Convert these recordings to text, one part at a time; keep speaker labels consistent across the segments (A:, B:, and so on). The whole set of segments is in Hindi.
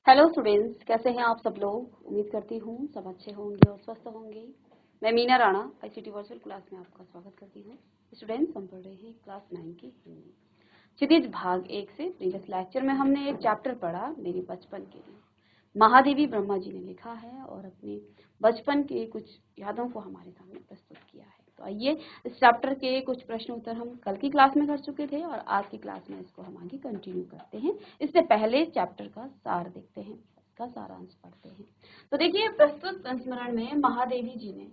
A: हेलो स्टूडेंट्स, कैसे हैं आप सब लोग। उम्मीद करती हूँ सब अच्छे होंगे और स्वस्थ होंगे। मैं Meena Rana ICT virtual class में आपका स्वागत करती हूँ। स्टूडेंट्स, हम पढ़ रहे हैं क्लास 9 की हिंदी क्षितिज भाग 1 से। प्रीवियस लेक्चर में हमने एक चैप्टर पढ़ा, मेरे बचपन के लिए। महादेवी ब्रह्मा जी ने लिखा है और अपने बचपन के कुछ यादों को हमारे सामने प्रस्तुत किया है। तो आइए, इस चैप्टर के कुछ प्रश्न उत्तर हम कल की क्लास में कर चुके थे और आज की क्लास में इसको हम आगे कंटिन्यू करते हैं। इससे पहले चैप्टर का सार देखते हैं, इसका सारांश पढ़ते हैं। तो देखिए, प्रस्तुत संस्मरण में महादेवी जी ने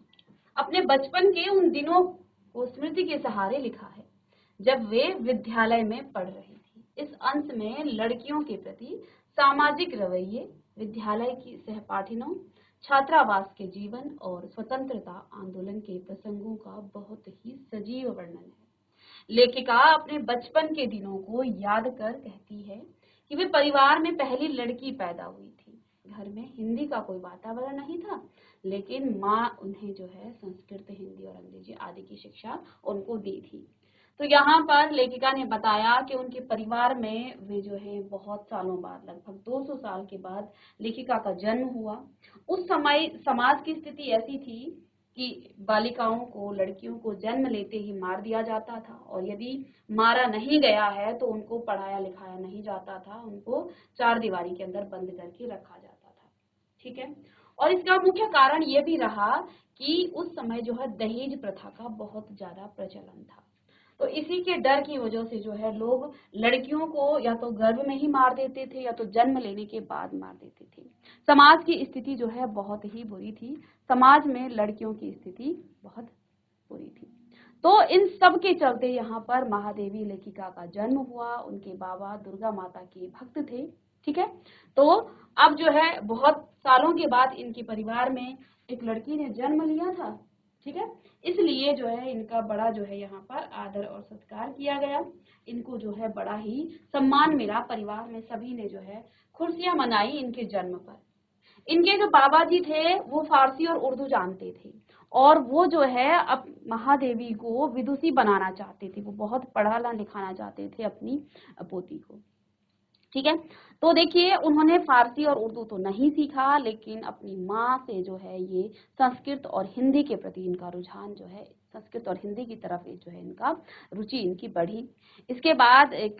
A: अपने बचपन के उन दिनों को स्मृति के सहारे लिखा है जब वे विद्यालय में पढ़ रही थी। इस अंश में लड़कियों के प्रति सामाजिक रवैये, विद्यालय की सहपाठियों, छात्रावास के जीवन और स्वतंत्रता आंदोलन के प्रसंगों का बहुत ही सजीव वर्णन है। लेखिका अपने बचपन के दिनों को याद कर कहती है कि वे परिवार में पहली लड़की पैदा हुई थी। घर में हिंदी का कोई वातावरण नहीं था, लेकिन माँ उन्हें जो है संस्कृत, हिंदी और अंग्रेजी आदि की शिक्षा उनको दी थी। तो यहाँ पर लेखिका ने बताया कि उनके परिवार में वे जो है बहुत सालों बाद, लगभग 200 साल के बाद लेखिका का जन्म हुआ। उस समय समाज की स्थिति ऐसी थी कि बालिकाओं को, लड़कियों को जन्म लेते ही मार दिया जाता था और यदि मारा नहीं गया है तो उनको पढ़ाया लिखाया नहीं जाता था, उनको चार दीवारी के अंदर बंद करके रखा जाता था। ठीक है। और इसका मुख्य कारण ये भी रहा कि उस समय जो है दहेज प्रथा का बहुत ज्यादा प्रचलन था। तो इसी के डर की वजह से जो है लोग लड़कियों को या तो गर्भ में ही मार देते थे या तो जन्म लेने के बाद मार देते थे। समाज की स्थिति जो है बहुत ही बुरी थी। समाज में लड़कियों की स्थिति बहुत बुरी थी। तो इन सब के चलते यहाँ पर महादेवी लेखिका का जन्म हुआ। उनके बाबा दुर्गा माता के भक्त थे। ठीक है। तो अब जो है बहुत सालों के बाद इनके परिवार में एक लड़की ने जन्म लिया था। ठीक है। इसलिए जो है इनका बड़ा जो है यहाँ पर आदर और सत्कार किया गया। इनको जो है बड़ा ही सम्मान मिला। परिवार में सभी ने जो है खुशियां मनाई इनके जन्म पर। इनके जो बाबा जी थे वो फारसी और उर्दू जानते थे और वो जो है अब महादेवी को विदुषी बनाना चाहते थे। वो बहुत पढ़ाना लिखाना चाहते थे अपनी पोती को। ठीक है। तो देखिए, उन्होंने फारसी और उर्दू तो नहीं सीखा, लेकिन अपनी माँ से जो है ये संस्कृत और हिंदी के प्रति इनका रुझान जो है, संस्कृत और हिंदी की तरफ जो है इनका रुचि इनकी बढ़ी। इसके बाद एक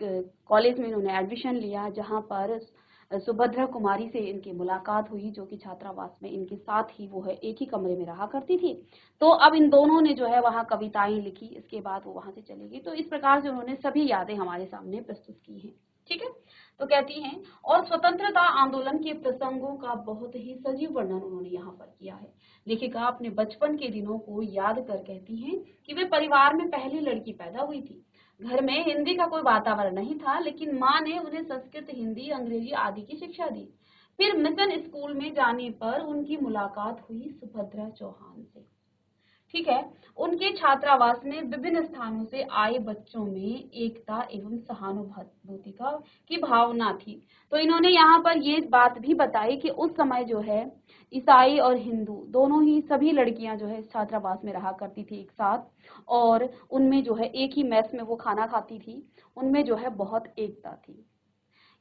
A: कॉलेज में इन्होंने एडमिशन लिया जहाँ पर सुभद्रा कुमारी से इनकी मुलाकात हुई, जो कि छात्रावास में इनके साथ ही वो है एक ही कमरे में रहा करती थी। तो अब इन दोनों ने जो है वहाँ कविताएं लिखी। इसके बाद वो वहाँ से चली गई। तो इस प्रकार से उन्होंने सभी यादें हमारे सामने प्रस्तुत की हैं। ठीक है। तो कहती हैं, और स्वतंत्रता आंदोलन के प्रसंगों का बहुत ही सजीव वर्णन उन्होंने यहाँ पर किया है। लेखिका अपने बचपन के दिनों को याद कर कहती हैं कि वे परिवार में पहली लड़की पैदा हुई थी। घर में हिंदी का कोई वातावरण नहीं था, लेकिन माँ ने उन्हें संस्कृत, हिंदी, अंग्रेजी आदि की शिक्षा दी। फिर मिशन स्कूल में जाने पर उनकी मुलाकात हुई सुभद्रा चौहान से। ठीक है। उनके छात्रावास में विभिन्न स्थानों से आए बच्चों में एकता एवं सहानुभूति का की भावना थी। तो इन्होंने यहाँ पर ये बात भी बताई कि उस समय जो है ईसाई और हिंदू दोनों ही, सभी लड़कियां जो है छात्रावास में रहा करती थी एक साथ, और उनमें जो है एक ही मेस में वो खाना खाती थी। उनमें जो है बहुत एकता थी।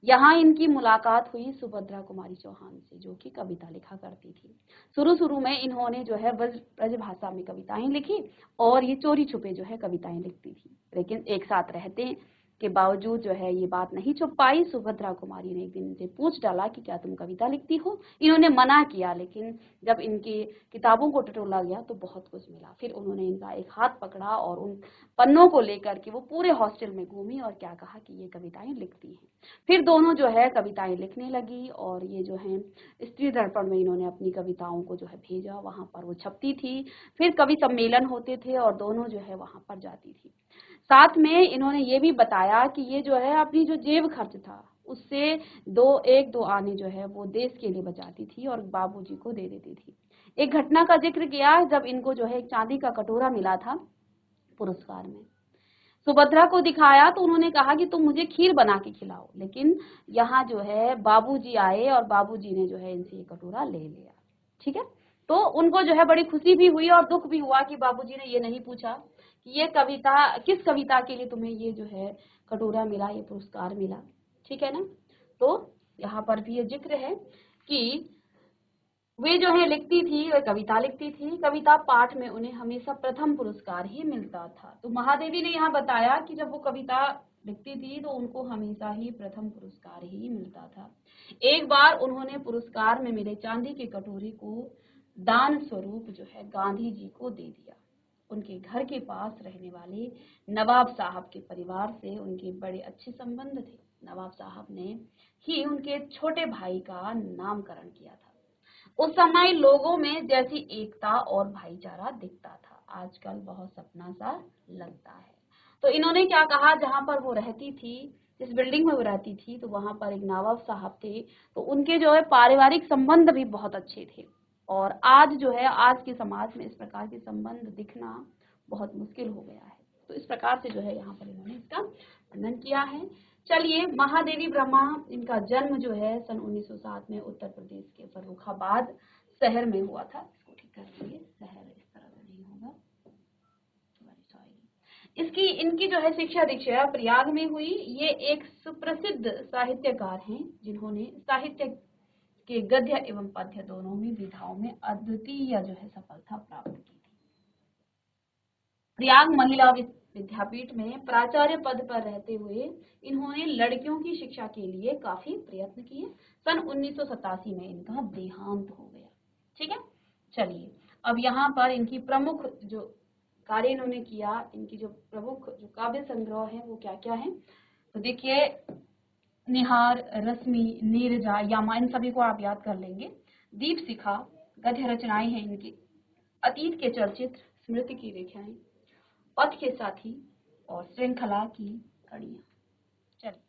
A: यहाँ इनकी मुलाकात हुई सुभद्रा कुमारी चौहान से, जो कि कविता लिखा करती थी। शुरू शुरू में इन्होंने जो है ब्रज भाषा में कविताएं लिखी और ये चोरी छुपे जो है कविताएं लिखती थी, लेकिन एक साथ रहते के बावजूद जो है ये बात नहीं छुप पाई। सुभद्रा कुमारी ने एक दिन इनसे पूछ डाला कि क्या तुम कविता लिखती हो। इन्होंने मना किया, लेकिन जब इनकी किताबों को टटोला गया तो बहुत कुछ मिला। फिर उन्होंने इनका एक हाथ पकड़ा और उन पन्नों को लेकर के वो पूरे हॉस्टल में घूमी और क्या कहा कि ये कविताएं लिखती हैं। फिर दोनों जो है कविताएं लिखने लगी और ये जो है स्त्री दर्पण में इन्होंने अपनी कविताओं को जो है भेजा, वहां पर वो छपती थी। फिर कवि सम्मेलन होते थे और दोनों जो है वहां पर जाती थी। साथ में इन्होंने ये भी बताया कि ये जो है अपनी जो जेब खर्च था उससे एक दो आने जो है वो देश के लिए बचाती थी और बाबूजी को दे देती थी। एक घटना का जिक्र किया जब इनको जो है एक चांदी का कटोरा मिला था पुरस्कार में। सुभद्रा को दिखाया तो उन्होंने कहा कि तुम मुझे खीर बना के खिलाओ, लेकिन यहाँ जो है बाबूजी आए और बाबूजी ने जो है इनसे ये कटोरा ले लिया। ठीक है। तो उनको जो है बड़ी खुशी भी हुई और दुख भी हुआ कि बाबूजी ने ये नहीं पूछा कि ये कविता, किस कविता के लिए तुम्हें ये जो है कटोरा मिला, ये पुरस्कार मिला। ठीक है ना। तो यहाँ पर भी ये जिक्र है कि वे जो है लिखती थी, वे कविता लिखती थी, कविता पाठ में उन्हें हमेशा प्रथम पुरस्कार ही मिलता था। तो महादेवी ने यहाँ बताया कि जब वो कविता लिखती थी तो उनको हमेशा ही प्रथम पुरस्कार ही मिलता था। एक बार उन्होंने पुरस्कार में मिले चांदी की कटोरी को दान स्वरूप जो है गांधी जी को दे दिया। उनके घर के पास रहने वाले नवाब साहब के परिवार से उनके बड़े अच्छे संबंध थे। नवाब साहब ने ही उनके छोटे भाई का नामकरण किया था। उस समय लोगों में जैसी एकता और भाईचारा दिखता था, आजकल बहुत सपना सा लगता है। तो इन्होंने क्या कहा, जहां पर वो रहती थी, जिस बिल्डिंग में वो रहती थी, तो वहां पर एक नवाब साहब थे, तो उनके जो है पारिवारिक संबंध भी बहुत अच्छे थे। और आज जो है आज के समाज में इस प्रकार के संबंध दिखना बहुत मुश्किल हो गया है। तो इस प्रकार से जो है यहाँ पर इन्होंने इसका वर्णन किया है। चलिए, महादेवी ब्रह्मा, इनका जन्म जो है सन 1907 में उत्तर प्रदेश के फर्रुखाबाद शहर में हुआ था। इसको ठीक कर लीजिए, शहर इस तरह से नहीं होगा, इसकी इनकी जो है शिक्षा दीक्षा प्रयाग में हुई। ये एक सुप्रसिद्ध साहित्यकार हैं जिन्होंने साहित्य के गद्य एवं पद्य दोनों ही विधाओं में अद्वितीय जो है सफलता प्राप्त की थी। प्रयाग महिला विद्यापीठ में प्राचार्य पद पर रहते हुए इन्होंने लड़कियों की शिक्षा के लिए काफी प्रयत्न किए। सन 1987 में इनका देहांत हो गया। ठीक है, चलिए अब यहाँ पर इनकी प्रमुख जो कार्य इन्होंने किया, इनकी जो प्रमुख जो काव्य संग्रह है वो क्या क्या है, तो देखिए, निहार, रश्मि, नीरजा, यामा, इन सभी को आप याद कर लेंगे। दीप शिखा गद्य रचनाएं हैं इनकी। अतीत के चलचित्र, स्मृति की रेखाएं, पथ के साथी और श्रृंखला की कड़ियां। चलिए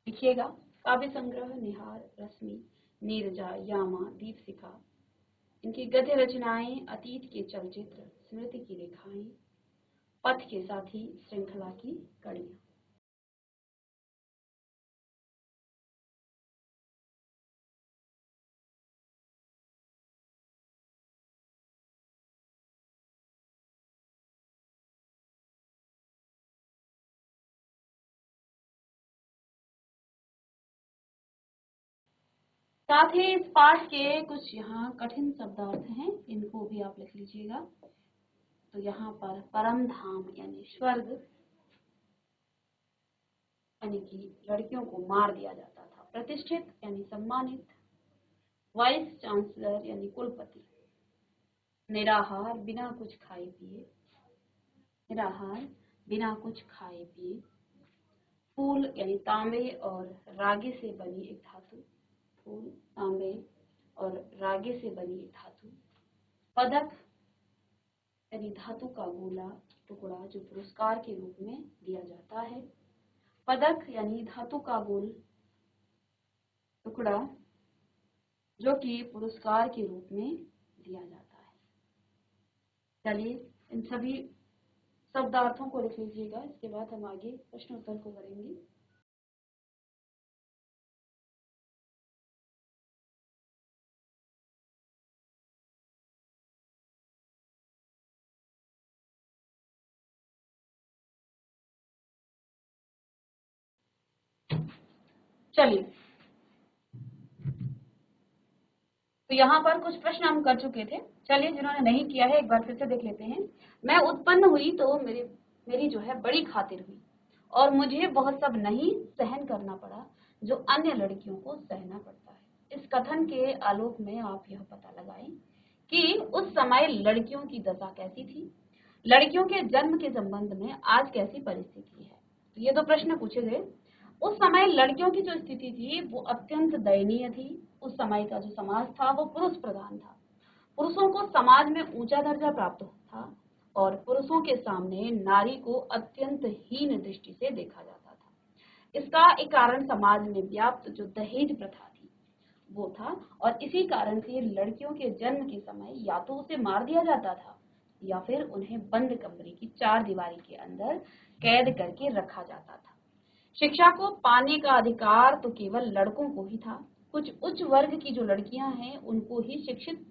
A: लिखिएगा, काव्य संग्रह, निहार, रश्मि, नीरजा, यामा, दीप शिखा, इनकी गद्य रचनाएं, अतीत के चलचित्र, स्मृति की रेखाएं, पथ के साथी, श्रृंखला की कड़ियां। साथ ही इस पाठ के कुछ यहाँ कठिन शब्दार्थ हैं, इनको भी आप लिख लीजिएगा। तो यहाँ पर परम धाम यानी स्वर्ग, यानी कि लड़कियों को मार दिया जाता था। प्रतिष्ठित यानी सम्मानित, वाइस चांसलर यानी कुलपति, निराहार बिना कुछ खाए पिए, निराहार बिना कुछ खाए पिए, फूल यानी तांबे और रागे से बनी एक धातु, फूल, तांबे और रागे से बनी एक धातु, पदक यानी धातु का गोला टुकड़ा जो पुरस्कार के रूप में दिया जाता है, पदक यानी धातु का गोल टुकड़ा जो कि पुरस्कार के रूप में दिया जाता है। चलिए इन सभी शब्दार्थों को लिख लीजिएगा, इसके बाद हम आगे प्रश्न उत्तर को करेंगे। चलिए, तो यहाँ पर कुछ प्रश्न हम कर चुके थे। चलिए, जिन्होंने नहीं किया है एक बार फिर से देख लेते हैं। मैं उत्पन्न हुई तो मेरी जो है बड़ी खातिर हुई और मुझे बहुत सब नहीं सहन करना पड़ा जो अन्य लड़कियों को सहना पड़ता है। इस कथन के आलोक में आप यह पता लगाएं कि उस समय लड़कियों की दशा कैसी थी, लड़कियों के जन्म के संबंध में आज कैसी परिस्थिति है। तो ये दो प्रश्न पूछे गए। उस समय लड़कियों की जो स्थिति थी वो अत्यंत दयनीय थी। उस समय का जो समाज था वो पुरुष प्रधान था। पुरुषों को समाज में ऊंचा दर्जा प्राप्त था और पुरुषों के सामने नारी को अत्यंत हीन दृष्टि से देखा जाता था। इसका एक कारण समाज में व्याप्त जो दहेज प्रथा थी वो था और इसी कारण से लड़कियों के जन्म के समय या तो उसे मार दिया जाता था या फिर उन्हें बंद कमरे की चार दीवारी के अंदर कैद करके रखा जाता था। शिक्षा को पाने का अधिकार तो केवल लड़कों को ही था। कुछ उच्च वर्ग की जो लड़कियां हैं उनको ही शिक्षित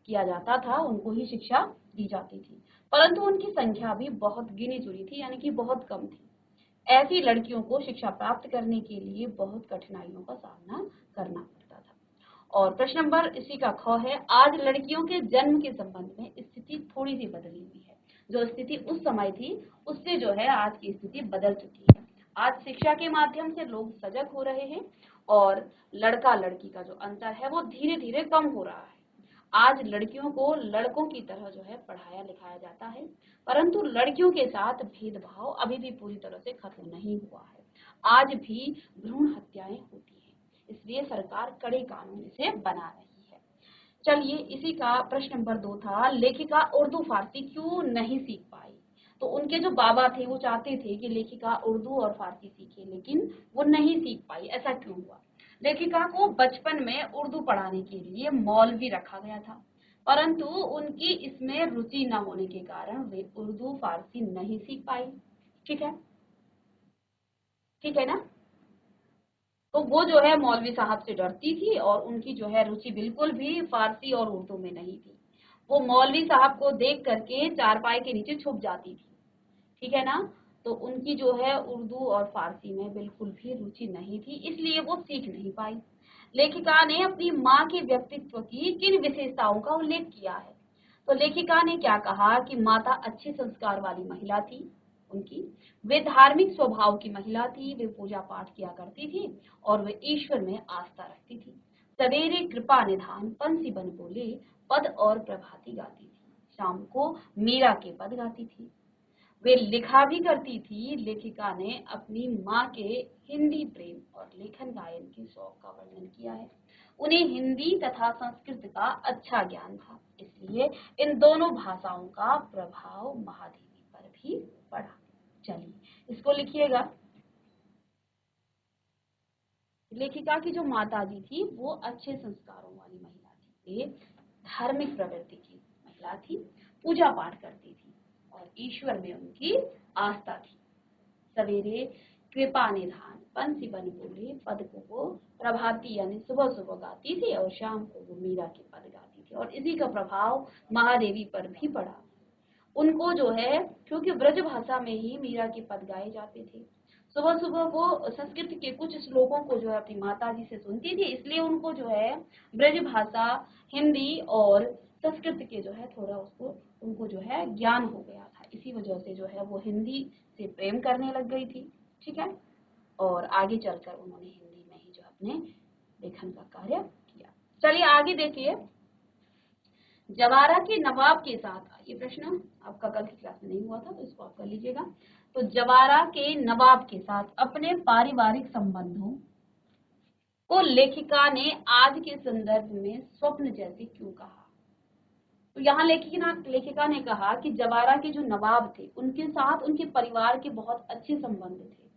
A: किया जाता था, उनको ही शिक्षा दी जाती थी, परंतु उनकी संख्या भी बहुत गिनी चुनी थी, यानी कि बहुत कम थी। ऐसी लड़कियों को शिक्षा प्राप्त करने के लिए बहुत कठिनाइयों का सामना करना पड़ता था। और प्रश्न नंबर इसी का ख है, आज लड़कियों के जन्म के संबंध में स्थिति थोड़ी सी बदली हुई है। जो स्थिति उस समय थी उससे जो है आज की स्थिति बदल चुकी है। आज शिक्षा के माध्यम से लोग सजग हो रहे हैं और लड़का लड़की का जो अंतर है वो धीरे धीरे कम हो रहा है। आज लड़कियों को लड़कों की तरह जो है पढ़ाया लिखाया जाता है, परंतु लड़कियों के साथ भेदभाव अभी भी पूरी तरह से खत्म नहीं हुआ है। आज भी भ्रूण हत्याएं होती हैं, इसलिए सरकार कड़े कानून इसे बना रही है। चलिए, इसी का प्रश्न नंबर 2 था, लेखिका उर्दू फारसी क्यों नहीं सीख पाई? तो उनके जो बाबा थे वो चाहते थे कि लेखिका उर्दू और फारसी सीखे, लेकिन वो नहीं सीख पाई। ऐसा क्यों हुआ? लेखिका को बचपन में उर्दू पढ़ाने के लिए मौलवी रखा गया था, परंतु उनकी इसमें रुचि न होने के कारण वे उर्दू फारसी नहीं सीख पाई। ठीक है, ठीक है ना? तो वो जो है मौलवी साहब से डरती थी और उनकी जो है रुचि बिल्कुल भी फारसी और उर्दू में नहीं थी। वो मौलवी साहब को देख करके चारपाई के नीचे छुप जाती थी। ठीक है ना? तो उनकी जो है उर्दू और फारसी में बिल्कुल भी रुचि नहीं थी, इसलिए वो सीख नहीं पाई। लेखिका ने अपनी माँ के व्यक्तित्व की किन विशेषताओं का उल्लेख किया है? तो लेखिका ने क्या कहा कि माता अच्छे संस्कार वाली महिला थी उनकी, वे धार्मिक स्वभाव की महिला थी, वे पूजा पाठ किया करती थी और वे ईश्वर में आस्था रखती थी। सवेरे कृपा निधान पंसी बन बोले पद और प्रभाती गाती थी, शाम को मीरा के पद गाती थी। वे लिखा भी करती थी। लेखिका ने अपनी माँ के हिंदी प्रेम और लेखन गायन की शौक का वर्णन किया है। उन्हें हिंदी तथा संस्कृत का अच्छा ज्ञान था, इसलिए इन दोनों भाषाओं का प्रभाव महादेवी पर भी पड़ा। चलिए, इसको लिखिएगा। लेखिका की जो माताजी थी वो अच्छे संस्कारों वाली महिला थी, वे धार्मिक प्रवृत्ति की महिला थी, पूजा पाठ करती थी और ईश्वर में उनकी आस्था थी। सवेरे कृपा निधान पंसी बन बोले पद को वो प्रभाती यानी सुबह सुबह गाती थी और शाम को वो मीरा के पद गाती थी और इसी का प्रभाव महादेवी पर भी पड़ा। उनको जो है, क्योंकि ब्रज भाषा में ही मीरा के पद गाए जाते थे, सुबह सुबह वो संस्कृत के कुछ श्लोकों को जो है अपनी माता जी से सुनती थी, इसलिए उनको जो है ब्रज भाषा, हिंदी और संस्कृत के जो है थोड़ा उसको उनको जो है ज्ञान हो गया था। इसी वजह से जो है वो हिंदी से प्रेम करने लग गई थी। ठीक है, और आगे चलकर उन्होंने हिंदी में ही जो अपने लेखन का कार्य किया। चलिए आगे देखिए, जवारा के नवाब के साथ, ये प्रश्न आपका कल की क्लास में नहीं हुआ था तो इसको आप कर लीजिएगा। तो जवारा के नवाब के साथ अपने पारिवारिक संबंधों को लेखिका ने आज के संदर्भ में स्वप्न जैसे क्यों कहा? तो यहाँ लेखिका ने कहा कि जवारा के जो नवाब थे उनके साथ उनके परिवार के बहुत अच्छे संबंध थे।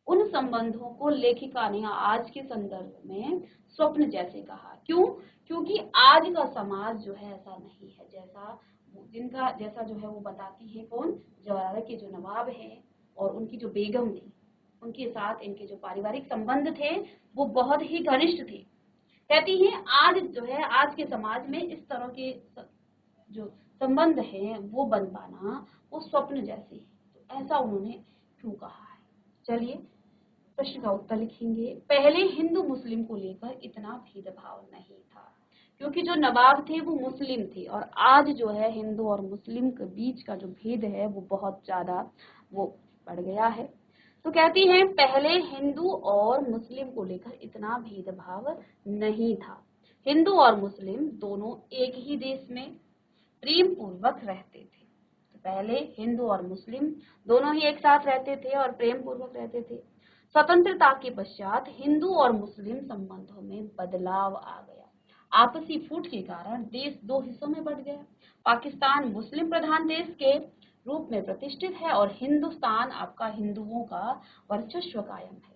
A: उन संबंधों को लेखिका ने आज के संदर्भ में स्वप्न जैसे कहा। क्यों? क्योंकि आज का समाज जो है ऐसा नहीं है जैसा जो है वो बताती है कौन, जवारा के जो नवाब हैं और उनकी जो बेगम थी, उनके साथ इनके जो पारिवारिक संबंध थे वो बहुत ही घनिष्ठ थे। कहती हैं आज जो है आज के समाज में इस तरह के जो संबंध हैं वो बन पाना वो स्वप्न जैसे है। तो ऐसा उन्होंने क्यों कहा है? चलिए प्रश्न का उत्तर लिखेंगे। पहले हिंदू मुस्लिम को लेकर इतना भेदभाव नहीं था, क्योंकि जो नवाब थे वो मुस्लिम थे और आज जो है हिंदू और मुस्लिम के बीच का जो भेद है वो बहुत ज्यादा वो बढ़ गया है। तो कहती हैं पहले हिंदू और मुस्लिम को लेकर इतना भेदभाव नहीं था। हिंदू और मुस्लिम दोनों एक ही देश में प्रेम पूर्वक रहते थे। तो पहले हिंदू और मुस्लिम दोनों ही एक साथ रहते थे और प्रेम पूर्वक रहते थे। स्वतंत्रता के पश्चात हिंदू और मुस्लिम संबंधों में बदलाव आ गया। आपसी फूट के कारण देश दो हिस्सों में बंट गया। पाकिस्तान मुस्लिम प्रधान देश के रूप में प्रतिष्ठित है और हिंदुस्तान आपका हिंदुओं का वर्चस्व कायम है।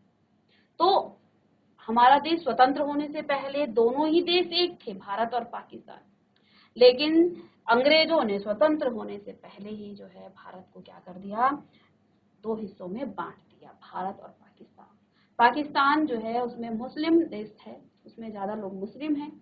A: तो हमारा देश स्वतंत्र होने से पहले दोनों ही देश एक थे, भारत और पाकिस्तान। लेकिन अंग्रेजों ने स्वतंत्र होने से पहले ही जो है भारत को क्या कर दिया, दो हिस्सों में बांट दिया, भारत और पाकिस्तान। पाकिस्तान जो है उसमें मुस्लिम देश है, उसमें ज्यादा लोग मुस्लिम हैं,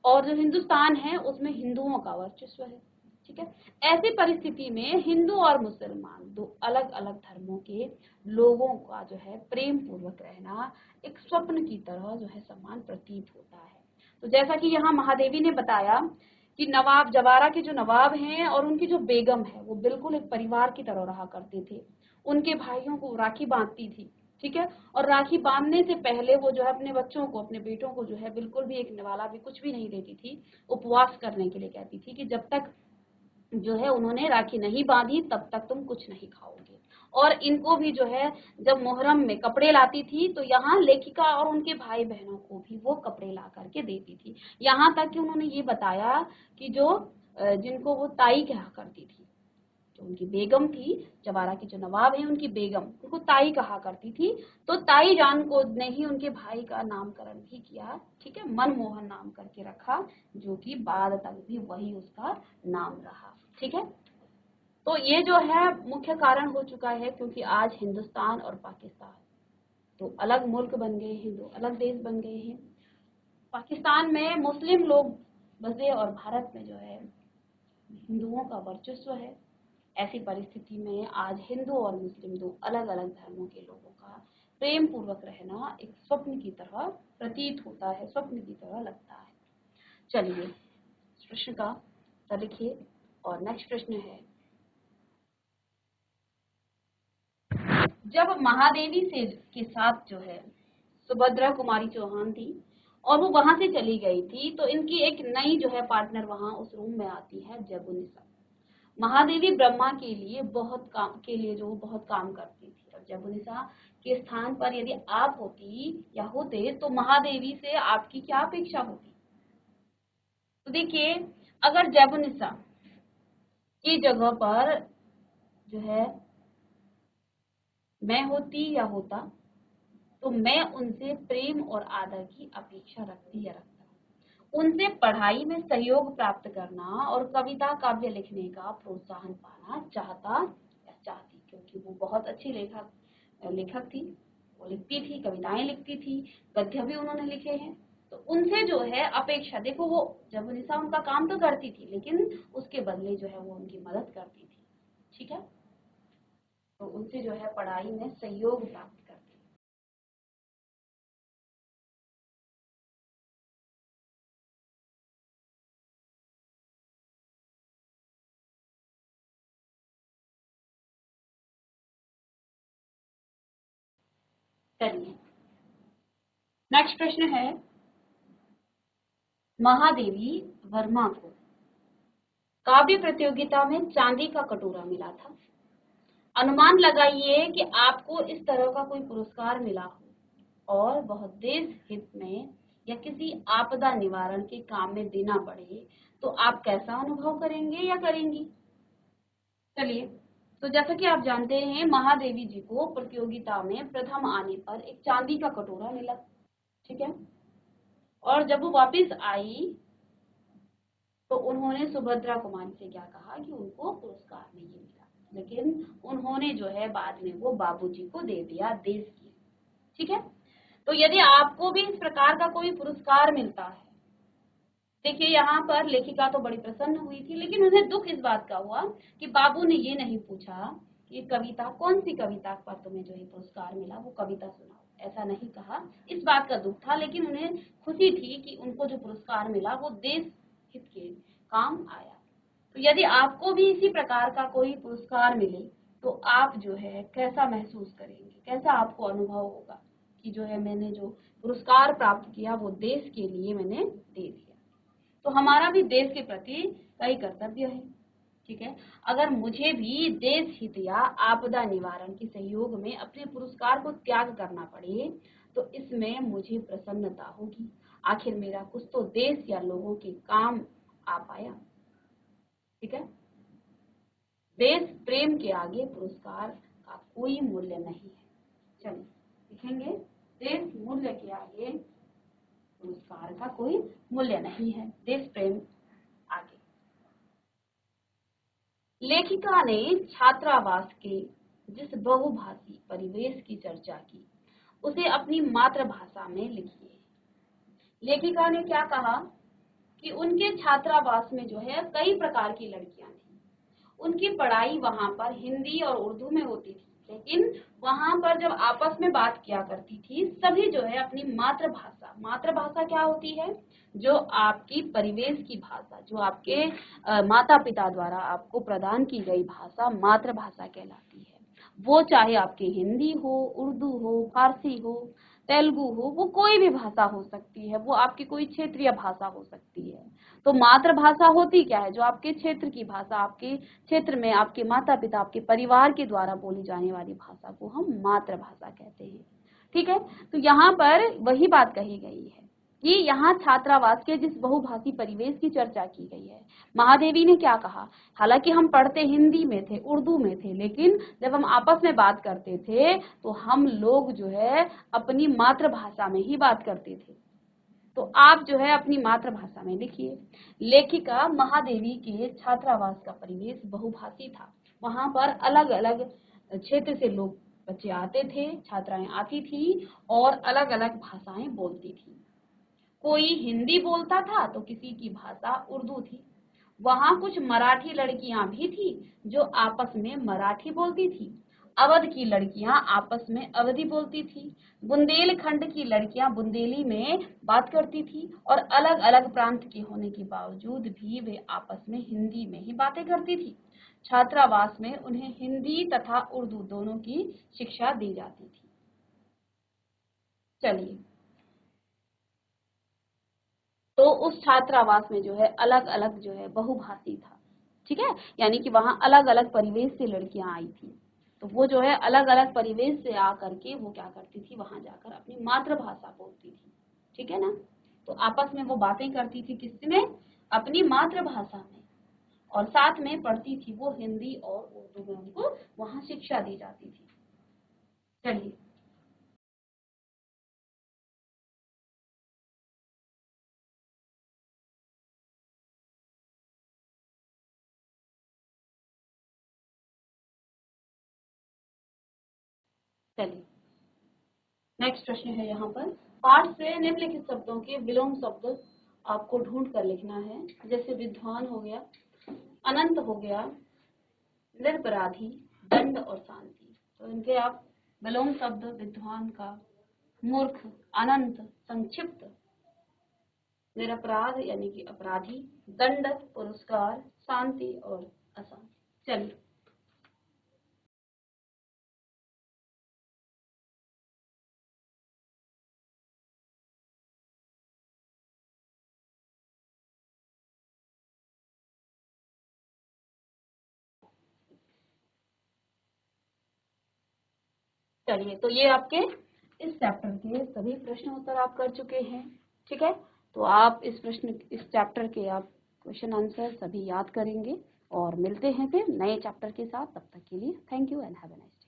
A: और जो हिंदुस्तान है उसमें हिंदुओं का वर्चस्व है। ठीक है। ऐसी परिस्थिति में हिंदू और मुसलमान दो अलग अलग धर्मों के लोगों का जो है प्रेम पूर्वक रहना एक स्वप्न की तरह जो है समान प्रतीत होता है। तो जैसा कि यहाँ महादेवी ने बताया कि नवाब जवारा के जो नवाब हैं और उनकी जो बेगम है वो बिल्कुल एक परिवार की तरह रहा करते थे। उनके भाइयों को राखी बांधती थी, ठीक है, और राखी बांधने से पहले वो जो है अपने बच्चों को, अपने बेटों को जो है बिल्कुल भी एक निवाला भी कुछ भी नहीं देती थी। उपवास करने के लिए कहती थी कि जब तक जो है उन्होंने राखी नहीं बांधी तब तक तुम कुछ नहीं खाओगे। और इनको भी जो है जब मुहर्रम में कपड़े लाती थी तो यहाँ लेखिका और उनके भाई बहनों को भी वो कपड़े ला करके देती थी। यहाँ तक कि उन्होंने ये बताया कि जो जिनको वो ताई कहा करती थी, जो उनकी बेगम थी, जवारा के जो नवाब हैं उनकी बेगम, उनको ताई कहा करती थी। तो ताई जान को ने ही उनके भाई का नामकरण भी किया, ठीक है, मनमोहन नाम करके रखा, जो कि बाद तक भी वही उसका नाम रहा, ठीक है। तो ये जो है मुख्य कारण हो चुका है, क्योंकि आज हिंदुस्तान और पाकिस्तान तो अलग मुल्क बन गए हैं, दो अलग देश बन गए हैं। पाकिस्तान में मुस्लिम लोग बसे और भारत में जो है हिंदुओं का वर्चस्व है। ऐसी परिस्थिति में आज हिंदू और मुस्लिम दो अलग अलग धर्मों के लोगों का प्रेम पूर्वक रहना एक स्वप्न की तरह प्रतीत होता है, स्वप्न की तरह लगता है। चलिए इस प्रश्न का उत्तर लिखिए। और नेक्स्ट प्रश्न है, जब महादेवी से के साथ जो है सुभद्रा कुमारी चौहान थी और वो वहां से चली गई थी, तो इनकी एक नई जो है पार्टनर वहां उस रूम में आती है, जबुनिसा। महादेवी ब्रह्मा के लिए बहुत काम करती थी, और जबुनिसा के स्थान पर यदि आप होती या होते तो महादेवी से आपकी क्या अपेक्षा होती? तो देखिए, अगर जबुनिसा की जगह पर जो है मैं होती या होता तो मैं उनसे प्रेम और आदर की अपेक्षा रखती या रखता। उनसे पढ़ाई में सहयोग प्राप्त करना और कविता काव्य लिखने का प्रोत्साहन पाना चाहता या चाहती, क्योंकि वो बहुत अच्छी लेखक थी। वो लिखती थी, कविताएं लिखती थी, गद्य भी उन्होंने लिखे हैं। तो उनसे जो है अपेक्षा, देखो वो जब निशा उनका काम तो करती थी लेकिन उसके बदले जो है वो उनकी मदद करती थी, ठीक है। तो उनसे जो है पढ़ाई में सहयोग प्राप्त करती। चलिए नेक्स्ट प्रश्न है, महादेवी वर्मा को काव्य प्रतियोगिता में चांदी का कटोरा मिला था। अनुमान लगाइए कि आपको इस तरह का कोई पुरस्कार मिला हो और वह देश हित में या किसी आपदा निवारण के काम में देना पड़े, तो आप कैसा अनुभव करेंगे या करेंगी? चलिए, तो जैसा कि आप जानते हैं महादेवी जी को प्रतियोगिता में प्रथम आने पर एक चांदी का कटोरा मिला, ठीक है। और जब वो वापस आई तो उन्होंने सुभद्रा कुमारी से क्या कहा कि उनको पुरस्कार नहीं मिला, लेकिन उन्होंने जो है बाद में वो बाबूजी को दे दिया देश की, ठीक है। तो यदि आपको भी इस प्रकार का कोई पुरस्कार मिलता है, देखिए यहाँ पर लेखिका तो बड़ी प्रसन्न हुई थी, लेकिन उन्हें दुख इस बात का हुआ कि बाबू ने ये नहीं पूछा कि कविता, कौन सी कविता पर तुम्हें जो है पुरस्कार मिला, वो कविता सुनाओ, ऐसा नहीं कहा। इस बात का दुख था, लेकिन उन्हें खुशी थी कि उनको जो पुरस्कार मिला वो देश हित के काम आया। तो यदि आपको भी इसी प्रकार का कोई पुरस्कार मिले तो आप जो है कैसा महसूस करेंगे, कैसा आपको अनुभव होगा कि जो है मैंने जो पुरस्कार प्राप्त किया वो देश के लिए मैंने दे दिया। तो हमारा भी देश के प्रति कई कर्तव्य है, ठीक है। अगर मुझे भी देश हित या आपदा निवारण के सहयोग में अपने पुरस्कार को त्याग करना पड़े तो इसमें मुझे प्रसन्नता होगी। आखिर मेरा कुछ तो देश या लोगों के काम आ पाया, ठीक है। देश प्रेम के आगे पुरस्कार का कोई मूल्य नहीं है। चलिए लिखेंगे, देश मूल्य के आगे पुरस्कार का कोई मूल्य नहीं है, देश प्रेम आगे। लेखिका ने छात्रावास के जिस बहुभाषी परिवेश की चर्चा की उसे अपनी मातृभाषा में लिखिए। लेखिका ने क्या कहा कि उनके छात्रावास में जो है कई प्रकार की लड़कियां थी। उनकी पढ़ाई वहां पर हिंदी और उर्दू में होती थी, लेकिन वहां पर जब आपस में बात किया करती थी सभी जो है अपनी मातृभाषा, मातृभाषा क्या होती है, जो आपकी परिवेश की भाषा, जो आपके माता पिता द्वारा आपको प्रदान की गई भाषा मातृभाषा कहलाती है। वो चाहे आपकी हिंदी हो, उर्दू हो, फारसी हो, तेलुगु हो, वो कोई भी भाषा हो सकती है, वो आपकी कोई क्षेत्रीय भाषा हो सकती है। तो मातृभाषा होती क्या है, जो आपके क्षेत्र की भाषा, आपके क्षेत्र में आपके माता पिता, आपके परिवार के द्वारा बोली जाने वाली भाषा को हम मातृभाषा कहते हैं। ठीक है, तो यहाँ पर वही बात कही गई है कि यहाँ छात्रावास के जिस बहुभाषी परिवेश की चर्चा की गई है, महादेवी ने क्या कहा, हालांकि हम पढ़ते हिंदी में थे, उर्दू में थे, लेकिन जब हम आपस में बात करते थे तो हम लोग जो है अपनी मातृभाषा में ही बात करते थे। तो आप जो है अपनी मातृभाषा में लिखिए। लेखिका महादेवी के छात्रावास का परिवेश बहुभाषी था। वहां पर अलग अलग क्षेत्र से लोग, बच्चे आते थे, छात्राएं आती थी और अलग अलग भाषाएं बोलती थी। कोई हिंदी बोलता था तो किसी की भाषा उर्दू थी। वहां कुछ मराठी लड़कियां भी थी जो आपस में मराठी बोलती थी। अवध की लड़कियां आपस में अवधी बोलती थी। बुंदेलखंड की लड़कियां बुंदेली में बात करती थी और अलग अलग प्रांत के होने के बावजूद भी वे आपस में हिंदी में ही बातें करती थी। छात्रावास में उन्हें हिंदी तथा उर्दू दोनों की शिक्षा दी जाती थी। चलिए, तो उस छात्रावास में जो है अलग अलग जो है बहुभाषी था। ठीक है, यानी कि वहां अलग अलग परिवेश से लड़कियां आई थी, तो वो जो है अलग अलग परिवेश से आकर के वो क्या करती थी, वहां जाकर अपनी मातृभाषा बोलती थी। ठीक है ना, तो आपस में वो बातें करती थी, किसमें, अपनी मातृभाषा में, और साथ में पढ़ती थी वो हिंदी और उर्दू में, उनको वहां शिक्षा दी जाती थी। चलिए, चलिए नेक्स्ट प्रश्न है यहाँ पर, पाठ से निम्नलिखित शब्दों के विलोम शब्द आपको ढूंढ कर लिखना है। जैसे विद्वान हो गया, अनंत हो गया, निरपराधी, दंड और शांति। तो इनके आप विलोम शब्द, विद्वान का मूर्ख, अनंत संक्षिप्त, निरपराध यानी कि अपराधी, दंड पुरस्कार, शांति और अशांति। चलिए, चलिए तो ये आपके इस चैप्टर के सभी प्रश्न उत्तर आप कर चुके हैं। ठीक है, तो आप इस चैप्टर के आप क्वेश्चन आंसर सभी याद करेंगे और मिलते हैं फिर नए चैप्टर के साथ। तब तक के लिए thank you and have a nice day.